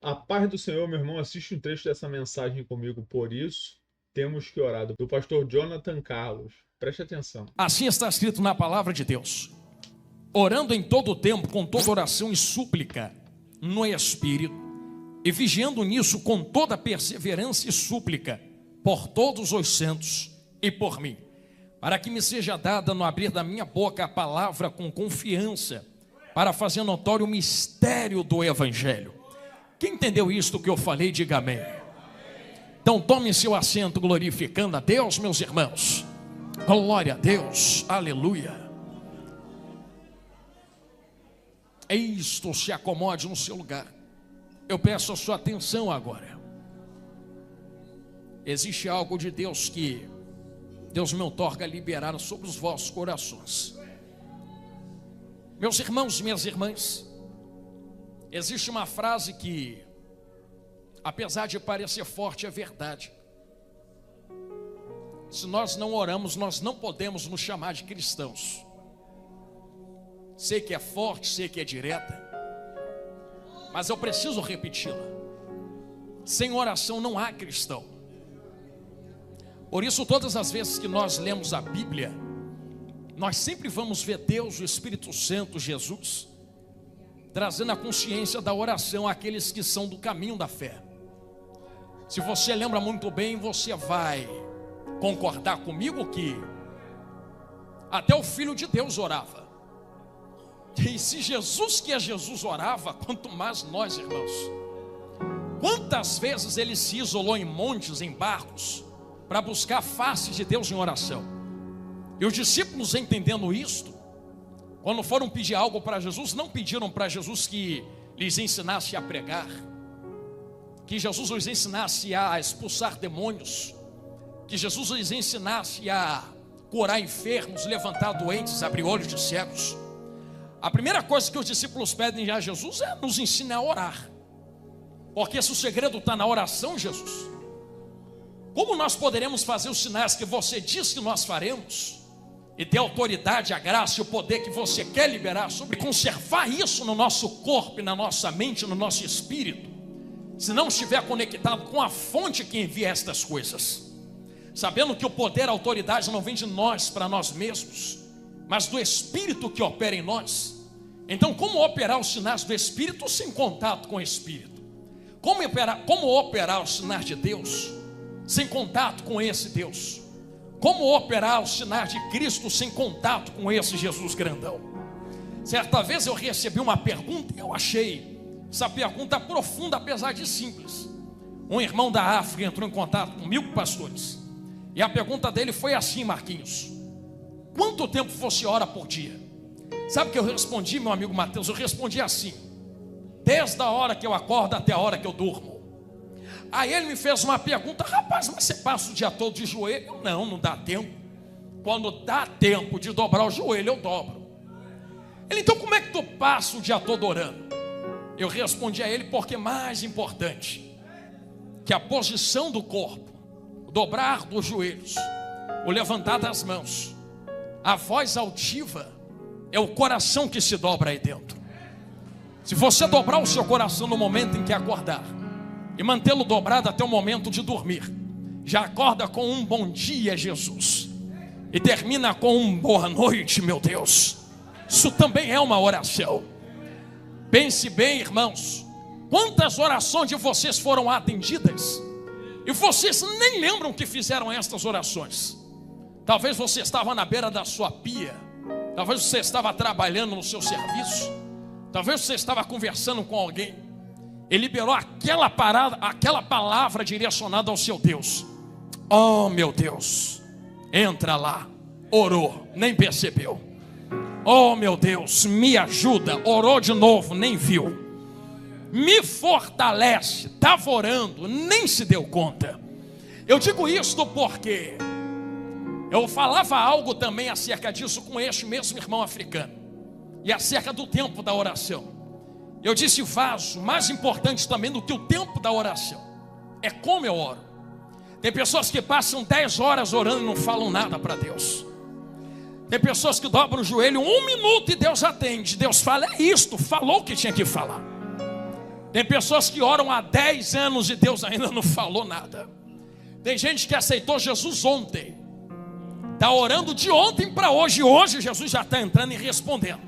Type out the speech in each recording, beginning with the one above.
A paz do Senhor, meu irmão, assiste um trecho dessa mensagem comigo, por isso temos que orar, do pastor Jonathan Carlos. Preste atenção. Assim está escrito na palavra de Deus: orando em todo o tempo, com toda oração e súplica, no Espírito, e vigiando nisso com toda perseverança e súplica, por todos os santos e por mim, para que me seja dada no abrir da minha boca a palavra com confiança, para fazer notório o mistério do Evangelho. Quem entendeu isto que eu falei, diga amém. Então tome seu assento glorificando a Deus, meus irmãos. Glória a Deus, aleluia. É isto, se acomode no seu lugar. Eu peço a sua atenção agora. Existe algo de Deus que Deus me outorga a liberar sobre os vossos corações. Meus irmãos e minhas irmãs, existe uma frase que, apesar de parecer forte, é verdade. Se nós não oramos, nós não podemos nos chamar de cristãos. Sei que é forte, sei que é direta, mas eu preciso repeti-la. Sem oração não há cristão. Por isso, todas as vezes que nós lemos a Bíblia, nós sempre vamos ver Deus, o Espírito Santo, Jesus, trazendo a consciência da oração àqueles que são do caminho da fé. Se você lembra muito bem, você vai concordar comigo que até o Filho de Deus orava. E se Jesus, que é Jesus, orava, quanto mais nós, irmãos. Quantas vezes ele se isolou em montes, em barcos, para buscar a face de Deus em oração. E os discípulos, entendendo isto, quando foram pedir algo para Jesus, não pediram para Jesus que lhes ensinasse a pregar, que Jesus lhes ensinasse a expulsar demônios, que Jesus lhes ensinasse a curar enfermos, levantar doentes, abrir olhos de cegos. A primeira coisa que os discípulos pedem a Jesus é: nos ensine a orar. Porque se o segredo está na oração, Jesus, como nós poderemos fazer os sinais que você diz que nós faremos, e ter a autoridade, a graça e o poder que você quer liberar sobre conservar isso no nosso corpo, na nossa mente, no nosso espírito, se não estiver conectado com a fonte que envia estas coisas, sabendo que o poder, a autoridade não vem de nós para nós mesmos, mas do Espírito que opera em nós. Então, como operar os sinais do Espírito sem contato com o Espírito? Como operar os sinais de Deus sem contato com esse Deus? Como operar os sinais de Cristo sem contato com esse Jesus grandão? Certa vez eu recebi uma pergunta e eu achei essa pergunta profunda, apesar de simples. Um irmão da África entrou em contato comigo, pastores, e a pergunta dele foi assim: Marquinhos, quanto tempo você ora por dia? Sabe o que eu respondi, meu amigo Mateus? Eu respondi assim: desde a hora que eu acordo até a hora que eu durmo. Aí ele me fez uma pergunta: rapaz, mas você passa o dia todo de joelho? Não dá tempo. Quando dá tempo de dobrar o joelho, eu dobro. Ele: então como é que tu passa o dia todo orando? Eu respondi a ele: porque mais importante que a posição do corpo, o dobrar dos joelhos, o levantar das mãos, a voz altiva, é o coração que se dobra aí dentro. Se você dobrar o seu coração no momento em que acordar e mantê-lo dobrado até o momento de dormir, já acorda com um bom dia, Jesus, e termina com um boa noite, meu Deus. Isso também é uma oração. Pense bem, irmãos, quantas orações de vocês foram atendidas e vocês nem lembram que fizeram estas orações. Talvez você estava na beira da sua pia, talvez você estava trabalhando no seu serviço, talvez você estava conversando com alguém e liberou aquela palavra direcionada ao seu Deus. Oh, meu Deus, entra lá, orou, nem percebeu. Oh, meu Deus, me ajuda, orou de novo, nem viu. Me fortalece, estava orando, nem se deu conta. Eu digo isto porque eu falava algo também acerca disso com este mesmo irmão africano, e acerca do tempo da oração. Eu disse: vaso, mais importante também do que o tempo da oração é como eu oro. Tem pessoas que passam 10 horas orando e não falam nada para Deus. Tem pessoas que dobram o joelho 1 minuto e Deus atende. Deus fala: é isto, falou o que tinha que falar. Tem pessoas que oram há 10 anos e Deus ainda não falou nada. Tem gente que aceitou Jesus ontem, está orando de ontem para hoje, e hoje Jesus já está entrando e respondendo.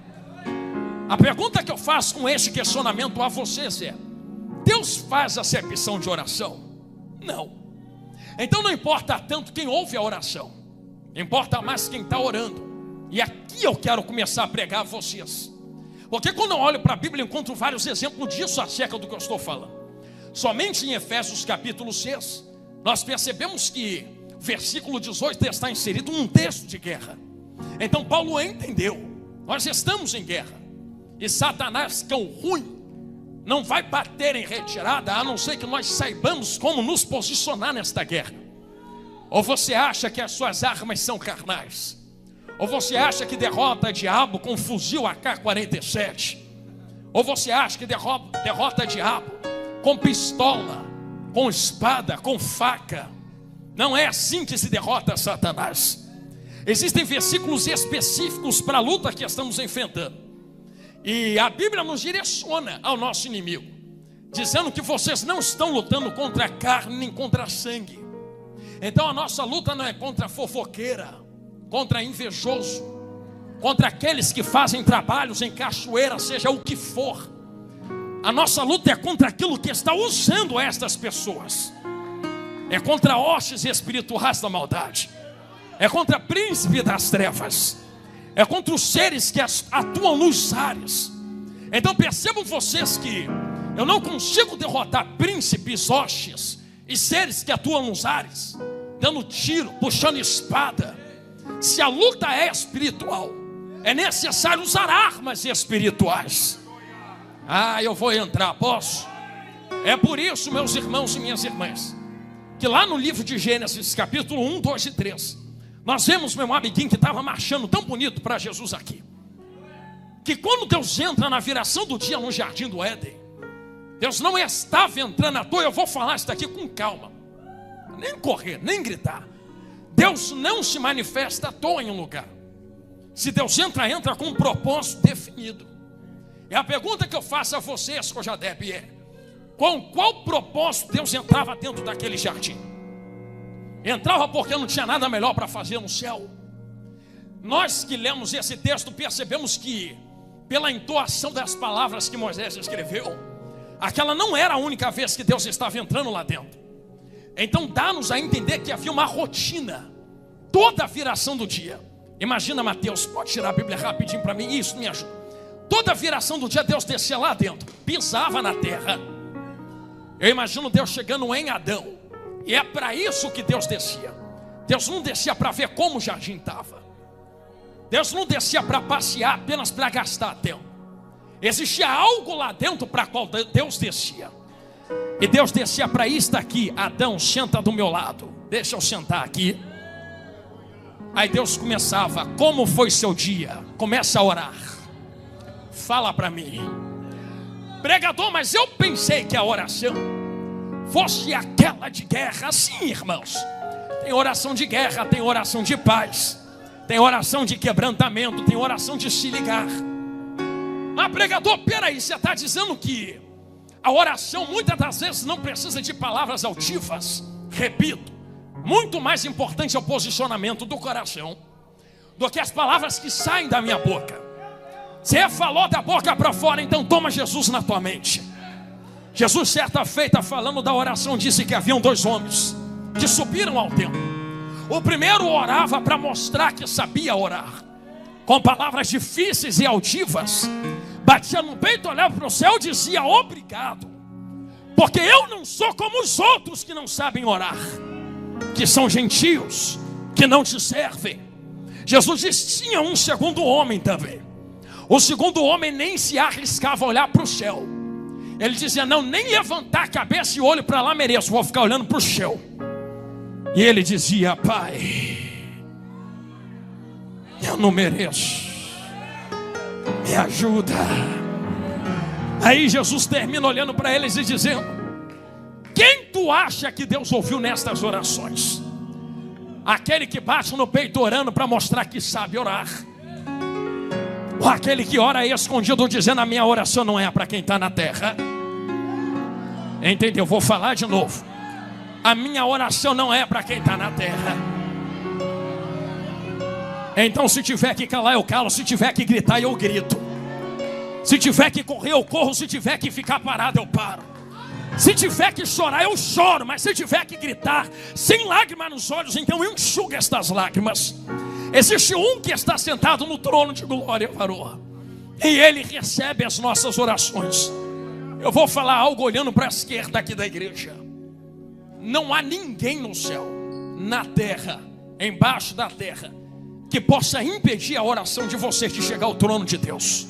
A pergunta que eu faço com esse questionamento a vocês é: Deus faz acepção de oração? Não. Então não importa tanto quem ouve a oração, importa mais quem está orando. E aqui eu quero começar a pregar a vocês, porque quando eu olho para a Bíblia eu encontro vários exemplos disso acerca do que eu estou falando. Somente em Efésios capítulo 6 nós percebemos que o versículo 18 está inserido num texto de guerra. Então Paulo entendeu, nós estamos em guerra, e Satanás, cão ruim, não vai bater em retirada, a não ser que nós saibamos como nos posicionar nesta guerra. Ou você acha que as suas armas são carnais? Ou você acha que derrota diabo com fuzil AK-47? Ou você acha que derrota diabo com pistola, com espada, com faca? Não é assim que se derrota Satanás. Existem versículos específicos para a luta que estamos enfrentando. E a Bíblia nos direciona ao nosso inimigo, dizendo que vocês não estão lutando contra a carne nem contra sangue. Então a nossa luta não é contra a fofoqueira, contra invejoso, contra aqueles que fazem trabalhos em cachoeira, seja o que for. A nossa luta é contra aquilo que está usando estas pessoas. É contra hostes espirituais da maldade. É contra príncipe das trevas. É contra os seres que atuam nos ares. Então percebam vocês que eu não consigo derrotar príncipes, hostes e seres que atuam nos ares, dando tiro, puxando espada. Se a luta é espiritual, é necessário usar armas espirituais. Eu vou entrar, posso? É por isso, meus irmãos e minhas irmãs, que lá no livro de Gênesis, capítulo 1, 2 e 3, nós vemos meu amiguinho que estava marchando tão bonito para Jesus aqui, que quando Deus entra na viração do dia no jardim do Éden, Deus não estava entrando à toa. Eu vou falar isso daqui com calma, nem correr, nem gritar. Deus não se manifesta à toa em um lugar. Se Deus entra, entra com um propósito definido. E a pergunta que eu faço a vocês, Cojadeb, é: com qual propósito Deus entrava dentro daquele jardim? Entrava porque não tinha nada melhor para fazer no céu? Nós que lemos esse texto percebemos que, pela entoação das palavras que Moisés escreveu, aquela não era a única vez que Deus estava entrando lá dentro. Então dá-nos a entender que havia uma rotina toda a viração do dia. Imagina, Mateus, pode tirar a Bíblia rapidinho para mim? Isso me ajuda. Toda a viração do dia Deus descia lá dentro, pisava na terra. Eu imagino Deus chegando em Adão, e é para isso que Deus descia. Deus não descia para ver como o jardim estava. Deus não descia para passear, apenas para gastar tempo. Existia algo lá dentro para qual Deus descia. E Deus descia para isto aqui: Adão, senta do meu lado, deixa eu sentar aqui. Aí Deus começava: como foi seu dia? Começa a orar. Fala para mim. Pregador, mas eu pensei que a oração fosse aquela de guerra. Sim, irmãos, tem oração de guerra, tem oração de paz, tem oração de quebrantamento, tem oração de se ligar. Mas pregador, peraí, você está dizendo que a oração muitas das vezes não precisa de palavras altivas? Repito, muito mais importante é o posicionamento do coração do que as palavras que saem da minha boca. Você falou da boca para fora, então toma Jesus na tua mente. Jesus, certa feita, falando da oração, disse que haviam 2 homens que subiram ao templo. O primeiro orava para mostrar que sabia orar, com palavras difíceis e altivas. Batia no peito, olhava para o céu e dizia: obrigado, porque eu não sou como os outros que não sabem orar, que são gentios, que não te servem. Jesus disse: tinha um segundo homem também. O segundo homem nem se arriscava a olhar para o céu. Ele dizia: não, nem levantar a cabeça e olho para lá mereço, vou ficar olhando para o céu. E ele dizia: Pai, eu não mereço, me ajuda. Aí Jesus termina olhando para eles e dizendo: quem tu acha que Deus ouviu nestas orações? Aquele que bate no peito orando para mostrar que sabe orar, ou aquele que ora escondido dizendo: a minha oração não é para quem está na terra, Entendeu? Vou falar de novo. A minha oração não é para quem está na terra. Então, se tiver que calar, eu calo. Se tiver que gritar, eu grito. Se tiver que correr, eu corro. Se tiver que ficar parado, eu paro. Se tiver que chorar, eu choro. Mas se tiver que gritar, sem lágrimas nos olhos, então eu enxugo estas lágrimas. Existe um que está sentado no trono de glória, varoa, e ele recebe as nossas orações. Eu vou falar algo olhando para a esquerda aqui da igreja. Não há ninguém no céu, na terra, embaixo da terra, que possa impedir a oração de vocês de chegar ao trono de Deus.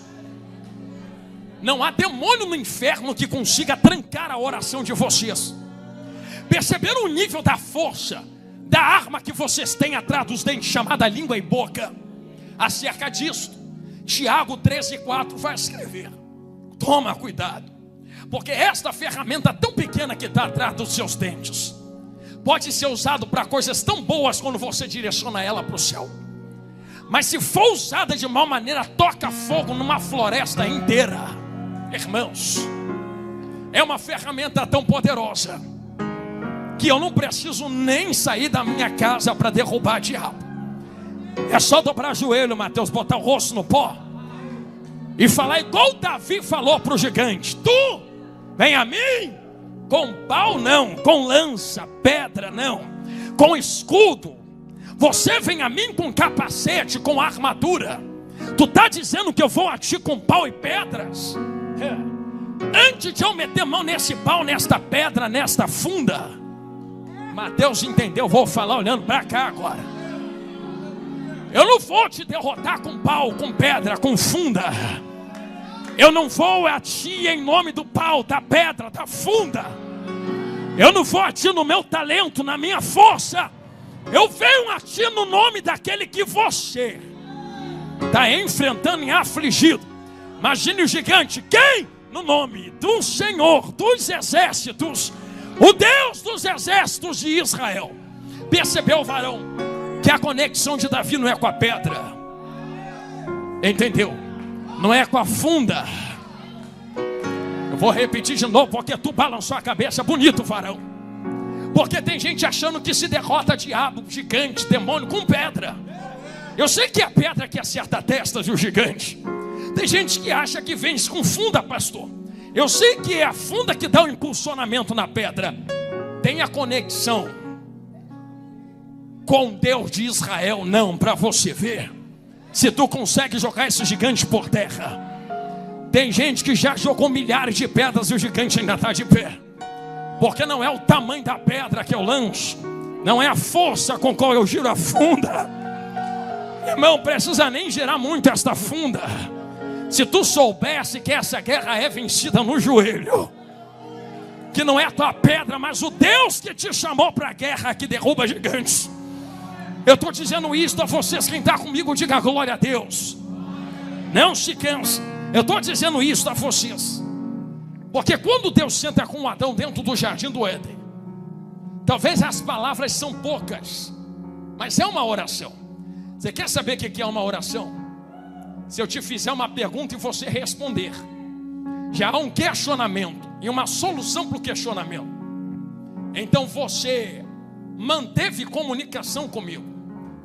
Não há demônio no inferno que consiga trancar a oração de vocês. Perceberam o nível da força da arma que vocês têm atrás dos dentes, chamada língua e boca? Acerca disso, Tiago 13,4 vai escrever: toma cuidado, porque esta ferramenta tão pequena que está atrás dos seus dentes pode ser usado para coisas tão boas quando você direciona ela para o céu. Mas se for usada de mal maneira, toca fogo numa floresta inteira. Irmãos, é uma ferramenta tão poderosa que eu não preciso nem sair da minha casa para derrubar o diabo. É só dobrar o joelho, Mateus, botar o rosto no pó e falar igual Davi falou para o gigante: tu vem a mim com pau não, com lança, pedra não, com escudo. Você vem a mim com capacete, com armadura. Tu está dizendo que eu vou a ti com pau e pedras? Antes de eu meter mão nesse pau, nesta pedra, nesta funda, Mateus entendeu, vou falar olhando para cá agora. Eu não vou te derrotar com pau, com pedra, com funda. Eu não vou a ti em nome do pau, da pedra, da funda. Eu não vou a ti no meu talento, na minha força. Eu venho a ti no nome daquele que você está enfrentando e afligido. Imagine o gigante. Quem? No nome do Senhor dos exércitos, o Deus dos exércitos de Israel. Percebeu, varão, que a conexão de Davi não é com a pedra? Entendeu? Não é com a funda. Eu vou repetir de novo, porque tu balançou a cabeça. Bonito, varão. Porque tem gente achando que se derrota diabo, gigante, demônio com pedra. Eu sei que é a pedra que acerta a testa do gigante. Tem gente que acha que vence com funda, pastor. Eu sei que é a funda que dá o impulsionamento na pedra. Tem a conexão com Deus de Israel, não, para você ver se tu consegue jogar esse gigante por terra. Tem gente que já jogou milhares de pedras e o gigante ainda está de pé. Porque não é o tamanho da pedra que eu lanço, não é a força com qual eu giro a funda. Irmão, precisa nem girar muito esta funda. Se tu soubesse que essa guerra é vencida no joelho, que não é a tua pedra, mas o Deus que te chamou para a guerra, que derruba gigantes. Eu estou dizendo isso a vocês, quem está comigo, diga glória a Deus. Não se canse. Eu estou dizendo isso a vocês, porque quando Deus senta com Adão dentro do jardim do Éden, talvez as palavras são poucas, mas é uma oração. Você quer saber o que é uma oração? Se eu te fizer uma pergunta e você responder, já há um questionamento e uma solução para o questionamento. Então você manteve comunicação comigo.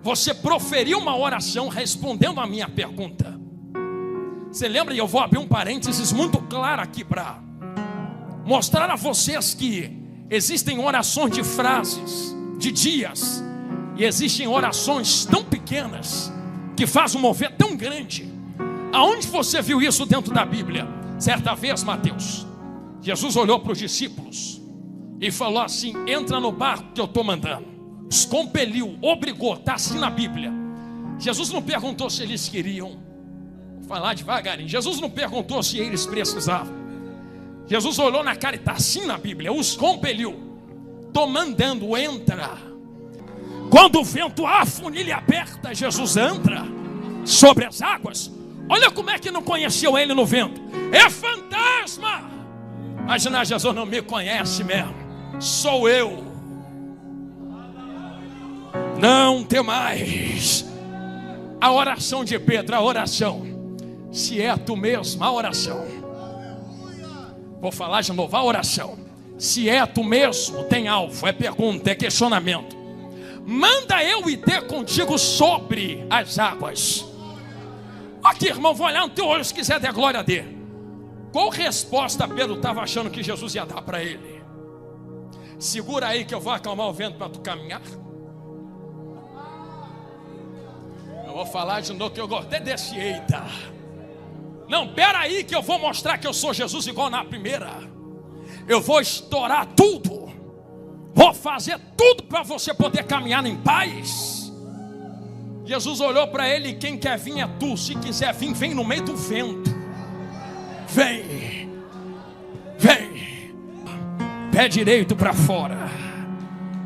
Você proferiu uma oração respondendo a minha pergunta. Você lembra? E eu vou abrir um parênteses muito claro aqui para mostrar a vocês que existem orações de frases, de dias, e existem orações tão pequenas que fazem um mover tão grande. Aonde você viu isso dentro da Bíblia? Certa vez, Mateus, Jesus olhou para os discípulos e falou assim: entra no barco que eu estou mandando. Os compeliu, obrigou, está assim na Bíblia. Jesus não perguntou se eles queriam. Vou falar devagarinho. Jesus não perguntou se eles precisavam. Jesus olhou na cara e está assim na Bíblia. Os compeliu. Estou mandando, entra. Quando o vento afunilha aperta, Jesus entra sobre as águas. Olha como é que não conheceu ele no vento. É fantasma. Imagina, Jesus não me conhece mesmo. Sou eu. Não tem mais. A oração de Pedro, a oração. Se é tu mesmo, a oração. Vou falar de novo, a oração. Se é tu mesmo, tem alvo, é pergunta, é questionamento. Manda eu ir ter contigo sobre as águas. Aqui, irmão, vou olhar no teu olho, se quiser der glória a Deus. Qual resposta Pedro estava achando que Jesus ia dar para ele? Segura aí que eu vou acalmar o vento para tu caminhar. Eu vou falar de novo que eu gostei desse eita. Não, pera aí que eu vou mostrar que eu sou Jesus igual na primeira. Eu vou estourar tudo. Vou fazer tudo para você poder caminhar em paz. Jesus olhou para ele: quem quer vir é tu. Se quiser vir, vem no meio do vento. Vem. Vem. Pé direito para fora,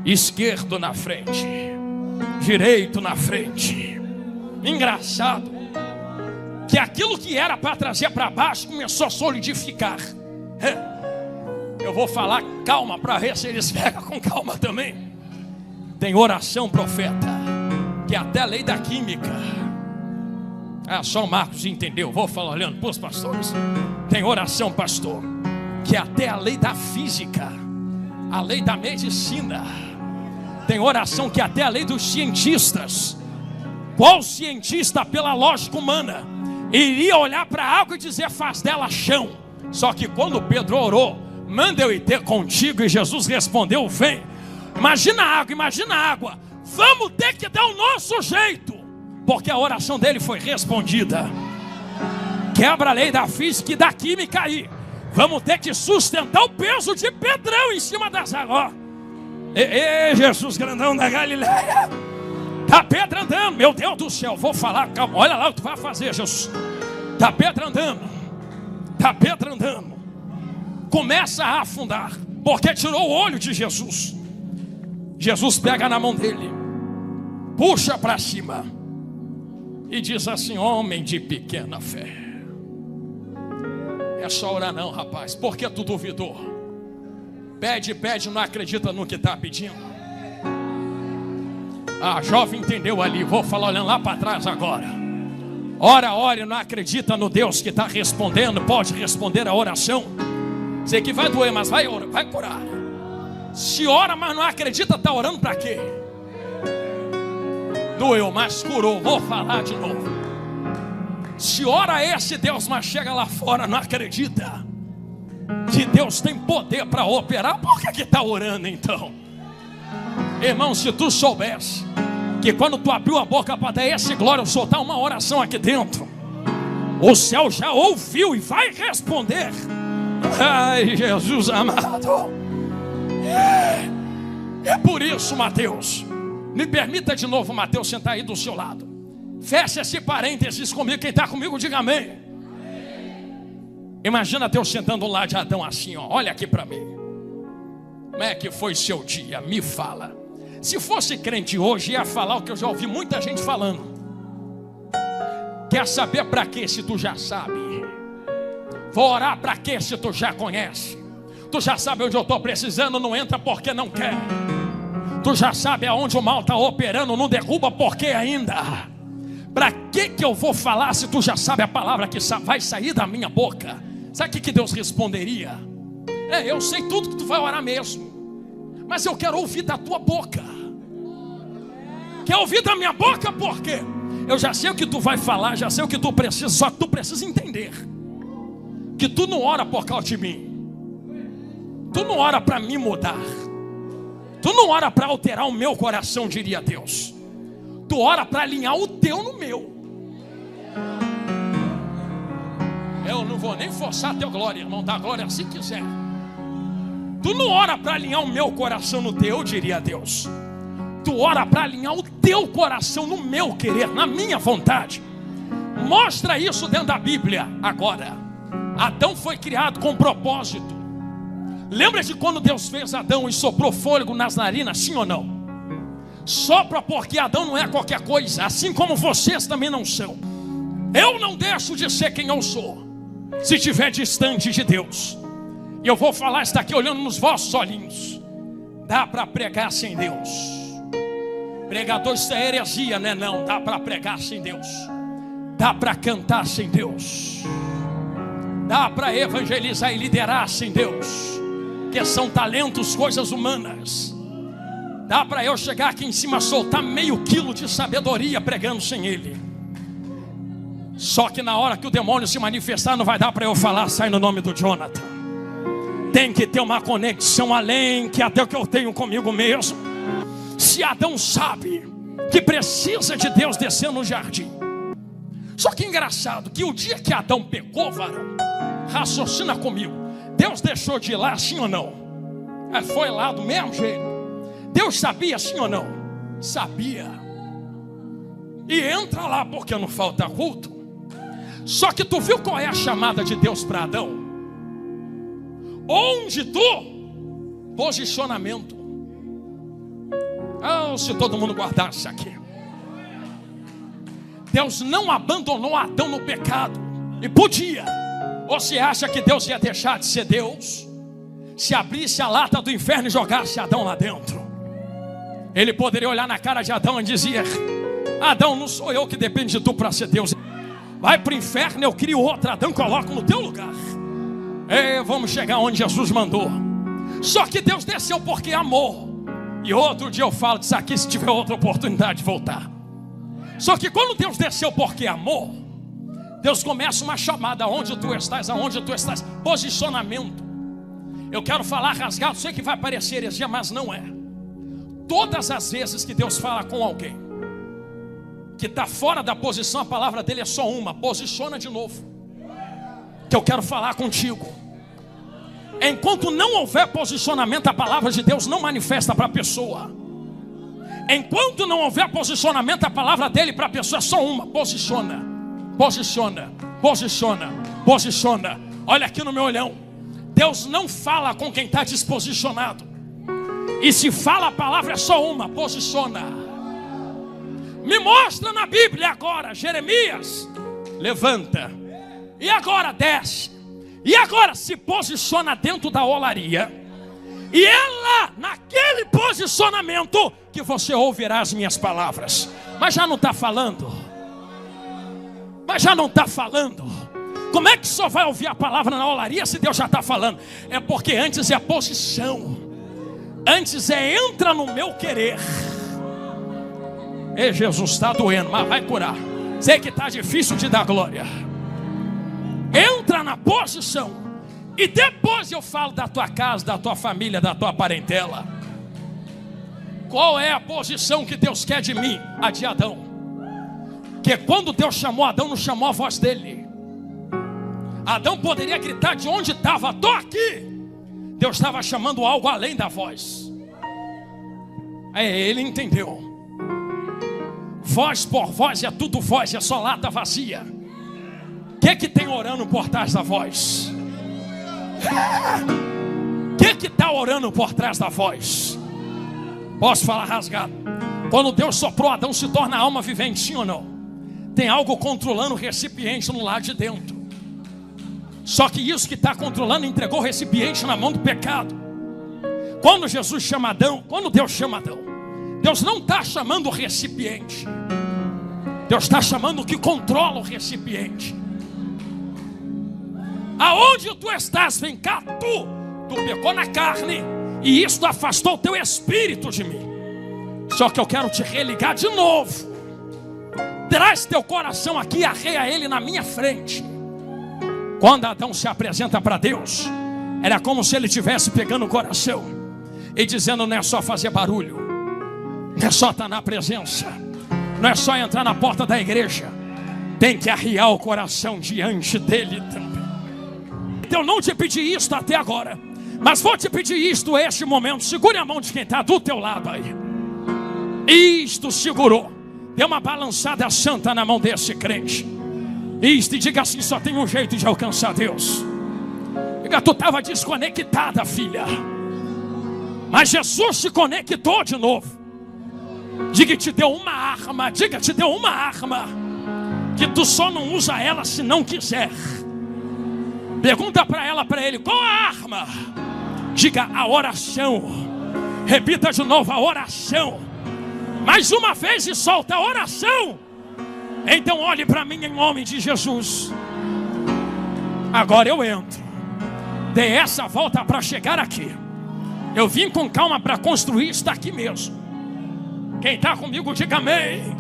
esquerdo na frente, direito na frente. Engraçado que aquilo que era para trazer para baixo começou a solidificar. Eu vou falar calma para ver se eles pegam com calma também. Tem oração, profeta, que é até a lei da química. Só o Marcos entendeu. Vou falar olhando para os pastores. Tem oração, pastor, que é até a lei da física, a lei da medicina. Tem oração que é até a lei dos cientistas. Qual cientista, pela lógica humana, iria olhar para a água e dizer: faz dela chão? Só que quando Pedro orou: manda eu ir ter contigo, e Jesus respondeu: vem. Imagina a água, imagina a água. Vamos ter que dar o nosso jeito, porque a oração dele foi respondida. Quebra a lei da física e da química aí. Vamos ter que sustentar o peso de Pedrão em cima das águas. Jesus grandão da Galileia. Tá Pedro andando, meu Deus do céu. Vou falar, calma, olha lá o que tu vai fazer, Jesus. Tá Pedro andando. Tá Pedro andando. Começa a afundar, porque tirou o olho de Jesus. Jesus pega na mão dele, puxa para cima e diz assim: homem de pequena fé. É só orar não, rapaz. Por que tu duvidou? Pede, não acredita no que está pedindo. Jovem entendeu ali. Vou falar olhando lá para trás agora. Ora, não acredita no Deus que está respondendo. Pode responder a oração. Sei que vai doer, mas vai curar. Se ora, mas não acredita, está orando para quê? Doeu, mas curou. Vou falar de novo. Se ora esse Deus, mas chega lá fora, não acredita que Deus tem poder para operar, por que está orando então? Irmão, se tu soubesse que quando tu abriu a boca para dar esse glória, soltar uma oração aqui dentro, o céu já ouviu e vai responder. Ai, Jesus amado. É por isso, Mateus, me permita de novo, Mateus, sentar aí do seu lado. Fecha esse parênteses comigo. Quem está comigo, diga amém. Imagina Deus sentando lá de Adão assim, ó. Olha aqui para mim. Como é que foi seu dia? Me fala. Se fosse crente hoje, ia falar o que eu já ouvi muita gente falando. Quer saber para quê se tu já sabe? Vou orar para quê se tu já conhece? Tu já sabe onde eu estou precisando, não entra porque não quer. Tu já sabe aonde o mal está operando, não derruba porque ainda. Para que eu vou falar se tu já sabe a palavra que vai sair da minha boca? Sabe o que Deus responderia? Eu sei tudo que tu vai orar mesmo, mas eu quero ouvir da tua boca. Quer ouvir da minha boca por quê? Eu já sei o que tu vai falar, já sei o que tu precisa, só que tu precisa entender que tu não ora por causa de mim. Tu não ora para me mudar. Tu não ora para alterar o meu coração, diria Deus. Tu ora para alinhar o teu no meu. Eu não vou nem forçar teu glória, irmão. Dá glória se quiser. Tu não ora para alinhar o meu coração no teu, diria Deus. Tu ora para alinhar o teu coração no meu querer, na minha vontade. Mostra isso dentro da Bíblia. Agora, Adão foi criado com propósito. Lembra de quando Deus fez Adão e soprou fôlego nas narinas, sim ou não? Sopra porque Adão não é qualquer coisa, assim como vocês também não são. Eu não deixo de ser quem eu sou se estiver distante de Deus. E eu vou falar isso daqui olhando nos vossos olhinhos. Dá para pregar sem Deus. Pregador, isso é heresia, né? Não, dá para pregar sem Deus. Dá para cantar sem Deus. Dá para evangelizar e liderar sem Deus. que são talentos, coisas humanas. Dá para eu chegar aqui em cima, soltar meio quilo de sabedoria pregando sem ele. Só que na hora que o demônio se manifestar, não vai dar para eu falar, sai no nome do Jonathan. Tem que ter uma conexão além, que até o que eu tenho comigo mesmo. Se Adão sabe que precisa de Deus descer no jardim. Só que engraçado, que o dia que Adão pecou, varão, raciocina comigo, Deus deixou de ir lá, sim ou não? Foi lá do mesmo jeito. Deus sabia, sim ou não? Sabia. E entra lá porque não falta culto. Só que tu viu qual é a chamada de Deus para Adão? Onde tu? Posicionamento. Se todo mundo guardasse aqui. Deus não abandonou Adão no pecado. E podia. Ou você acha que Deus ia deixar de ser Deus se abrisse a lata do inferno e jogasse Adão lá dentro? Ele poderia olhar na cara de Adão e dizer: Adão, não sou eu que depende de tu para ser Deus. Vai para o inferno, eu crio outro Adão e coloco no teu lugar. Vamos chegar onde Jesus mandou. Só que Deus desceu porque amou. E outro dia eu falo disso aqui, se tiver outra oportunidade de voltar. Só que quando Deus desceu porque amou, Deus começa uma chamada: aonde tu estás, aonde tu estás. Posicionamento. Eu quero falar rasgado, sei que vai parecer heresia, mas não é. Todas as vezes que Deus fala com alguém que está fora da posição, a palavra dele é só uma: posiciona de novo. Que eu quero falar contigo. Enquanto não houver posicionamento, a palavra de Deus não manifesta para a pessoa. Enquanto não houver posicionamento, a palavra dele para a pessoa é só uma: posiciona, posiciona, posiciona, posiciona. Olha aqui no meu olhão. Deus não fala com quem está desposicionado. E se fala, a palavra é só uma: posiciona. Me mostra na Bíblia agora. Jeremias, levanta. E agora desce. E agora se posiciona dentro da olaria. E é lá, naquele posicionamento, que você ouvirá as minhas palavras. Mas já não está falando. Mas já não está falando. Como é que só vai ouvir a palavra na olaria se Deus já está falando? É porque antes é a posição. Antes é entra no meu querer. Jesus, está doendo, mas vai curar. Sei que está difícil de dar glória. Entra na posição. E depois eu falo da tua casa, da tua família, da tua parentela. Qual é a posição que Deus quer de mim? A de Adão. Que quando Deus chamou Adão, não chamou a voz dele. Adão poderia gritar de onde estava: estou aqui. Deus estava chamando algo além da voz. Ele entendeu. Voz por voz é tudo voz, é só lata vazia. O que tem orando por trás da voz? O que está orando por trás da voz? Posso falar rasgado? Quando Deus soprou, Adão se torna alma vivente, sim ou não? Tem algo controlando o recipiente no lado de dentro. Só que isso que está controlando entregou o recipiente na mão do pecado. Quando Jesus chama Adão, quando Deus chama Adão, Deus não está chamando o recipiente. Deus está chamando o que controla o recipiente. Aonde tu estás? Vem cá, tu pecou na carne, e isso afastou o teu espírito de mim. Só que eu quero te religar de novo. Traz teu coração aqui e arreia ele na minha frente. Quando Adão se apresenta para Deus, era como se ele estivesse pegando o coração e dizendo: não é só fazer barulho, não é só estar na presença, não é só entrar na porta da igreja, tem que arriar o coração diante dele também. Eu não te pedi isto até agora, mas vou te pedir isto este momento. Segure a mão de quem está do teu lado aí. Isto segurou. Dê uma balançada santa na mão desse crente. Isto, e diga assim: só tem um jeito de alcançar Deus. Diga: tu estava desconectada, filha, mas Jesus te conectou de novo. Diga: te deu uma arma. Diga: te deu uma arma que tu só não usa ela se não quiser. Pergunta para ela, para ele: qual a arma? Diga: a oração. Repita de novo: a oração. Mais uma vez e solta: a oração. Então olhe para mim em nome de Jesus. Agora eu entro. Dei essa volta para chegar aqui. Eu vim com calma para construir isso daqui mesmo. Quem está comigo, diga amém.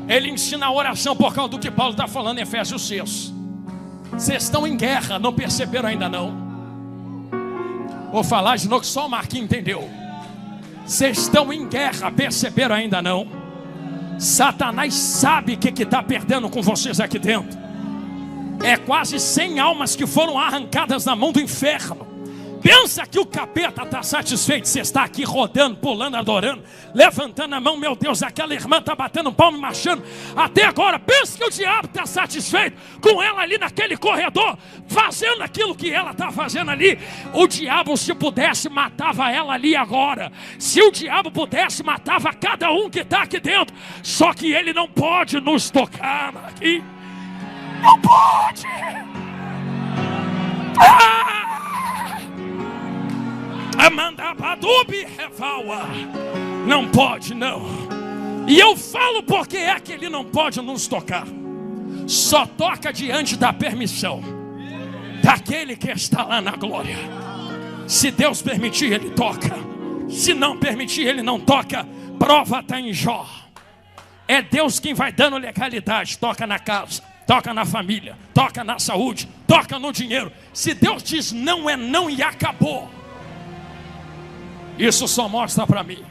Ele ensina a oração por causa do que Paulo está falando em Efésios 6. Vocês estão em guerra, não perceberam ainda não? Vou falar de novo que só o Marquinhos entendeu. Vocês estão em guerra, perceberam ainda não? Satanás sabe o que está perdendo com vocês aqui dentro. É quase 100 almas que foram arrancadas na mão do inferno. Pensa que o capeta está satisfeito de você estar aqui rodando, pulando, adorando, levantando a mão. Meu Deus, aquela irmã está batendo palmo e marchando até agora. Pensa que o diabo está satisfeito com ela ali naquele corredor, fazendo aquilo que ela está fazendo ali. O diabo, se pudesse, matava ela ali agora. Se o diabo pudesse, matava cada um que está aqui dentro. Só que ele não pode nos tocar aqui. Não pode. Não pode, não. E eu falo porque é que ele não pode nos tocar. Só toca diante da permissão daquele que está lá na glória. Se Deus permitir, ele toca. Se não permitir, ele não toca. Prova está em Jó. É Deus quem vai dando legalidade. Toca na casa, toca na família, toca na saúde, toca no dinheiro. Se Deus diz não, é não e acabou. Isso só mostra para mim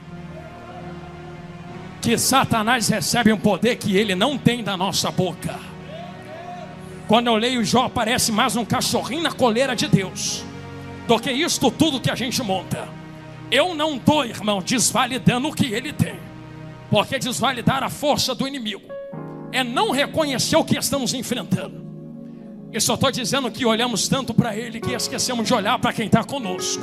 que Satanás recebe um poder que ele não tem da nossa boca. Quando eu leio Jó, parece mais um cachorrinho na coleira de Deus do que isto tudo que a gente monta. Eu não estou, irmão, desvalidando o que ele tem, porque desvalidar a força do inimigo é não reconhecer o que estamos enfrentando. Eu só estou dizendo que olhamos tanto para ele que esquecemos de olhar para quem está conosco.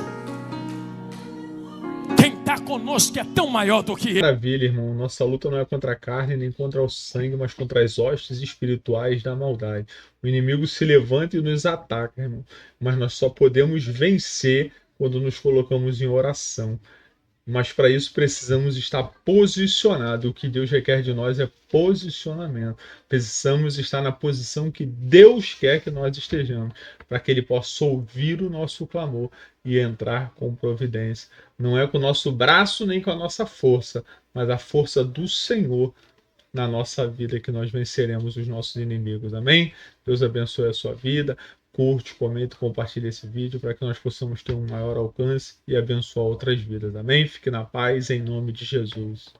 Quem está conosco é tão maior do que ele. Maravilha, irmão. Nossa luta não é contra a carne nem contra o sangue, mas contra as hostes espirituais da maldade. O inimigo se levanta e nos ataca, irmão. Mas nós só podemos vencer quando nos colocamos em oração. Mas para isso precisamos estar posicionados. O que Deus requer de nós é posicionamento. Precisamos estar na posição que Deus quer que nós estejamos, para que Ele possa ouvir o nosso clamor e entrar com providência. Não é com o nosso braço nem com a nossa força, mas a força do Senhor na nossa vida que nós venceremos os nossos inimigos. Amém? Deus abençoe a sua vida. Curte, comente, compartilhe esse vídeo para que nós possamos ter um maior alcance e abençoar outras vidas. Amém? Fique na paz em nome de Jesus.